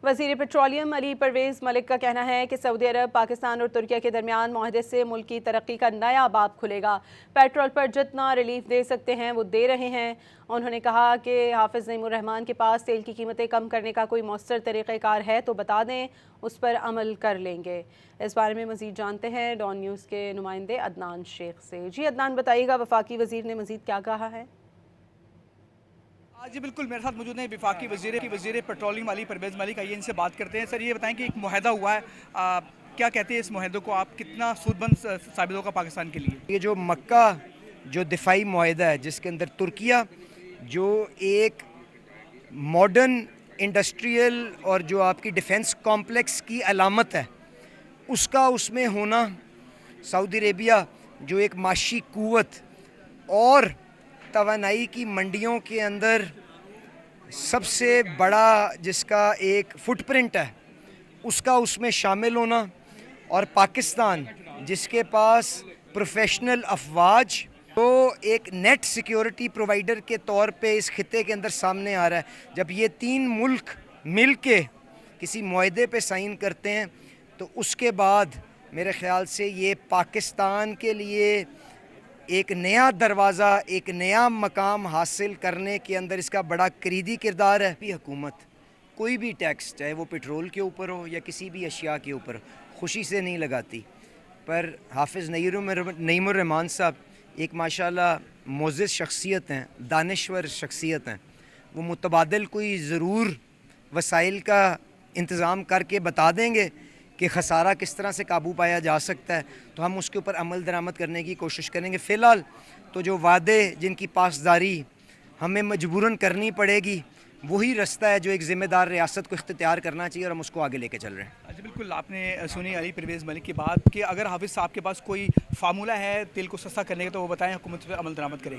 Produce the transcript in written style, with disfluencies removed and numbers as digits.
वज़ीर पेट्रोलियम अली परवेज़ मलिक का कहना है कि सऊदी अरब, पाकिस्तान और तुर्किया के दरमियान मुआहदे से मुल्क की तरक्की का नया बाब खुलेगा। पेट्रोल पर जितना रिलीफ दे सकते हैं वो दे रहे हैं। उन्होंने कहा कि हाफिज़ नईमुर रहमान के पास तेल की कीमतें कम करने का कोई मौसर तरीक़ाकार है तो बता दें, उस पर अमल कर लेंगे। इस बारे में मज़ीद जानते हैं डॉन न्यूज़ के नुमाइंदे अदनान शेख से। जी अदनान, बताइएगा वफाकी वज़ीर ने मज़ीद क्या कहा है? जी बिल्कुल, मेरे साथ मौजूद हैं वफाकी वज़ीर पेट्रोलियम अली परवेज़ मलिक। आइए इनसे बात करते हैं। सर, ये बताएं कि एक मुआहदा हुआ है, क्या कहते हैं इस मुआहदे को आप, कितना सूदबंद साबित होगा पाकिस्तान के लिए? ये जो मक्का जो दिफाई मुआहदा है, जिसके अंदर तुर्किया जो एक मॉडर्न इंडस्ट्रियल और जो आपकी डिफेंस कॉम्प्लेक्स की अलामत है, उसका उसमें होना, सऊदी अरेबिया जो एक माशी कुव्वत और तवानाई की मंडियों के अंदर सबसे बड़ा जिसका एक फुटप्रिंट है, उसका उसमें शामिल होना, और पाकिस्तान जिसके पास प्रोफेशनल अफवाज तो एक नेट सिक्योरिटी प्रोवाइडर के तौर पे इस खिते के अंदर सामने आ रहा है। जब ये तीन मुल्क मिल के किसी मुआहदे पे साइन करते हैं तो उसके बाद मेरे ख़्याल से ये पाकिस्तान के लिए एक नया दरवाज़ा, एक नया मकाम हासिल करने के अंदर इसका बड़ा कलीदी किरदार है। भी हुकूमत कोई भी टैक्स, चाहे वो पेट्रोल के ऊपर हो या किसी भी अशिया के ऊपर, खुशी से नहीं लगाती। पर हाफिज़ नईमुर रहमान साहब एक माशाल्लाह मोअज़्ज़ज़ शख्सियत हैं, दानिश्वर शख्सियत हैं। वो मुतबादिल कोई ज़रूर वसाइल का इंतज़ाम करके बता देंगे कि खसारा किस तरह से काबू पाया जा सकता है, तो हम उसके ऊपर अमल दरामद करने की कोशिश करेंगे। फ़िलहाल तो जो वादे जिनकी पासदारी हमें मजबूरन करनी पड़ेगी, वही रास्ता है जो एक ज़िम्मेदार रियासत को इख्तियार करना चाहिए, और हम उसको आगे लेके चल रहे हैं। अच्छा, बिल्कुल, आपने सुनी अली परवेज़ मलिक की बात कि अगर हाफिज़ साहब के पास कोई फार्मूला है तेल को सस्ता करने का तो वो बताएं, हुकूमत पर अमल दरामद करेगी।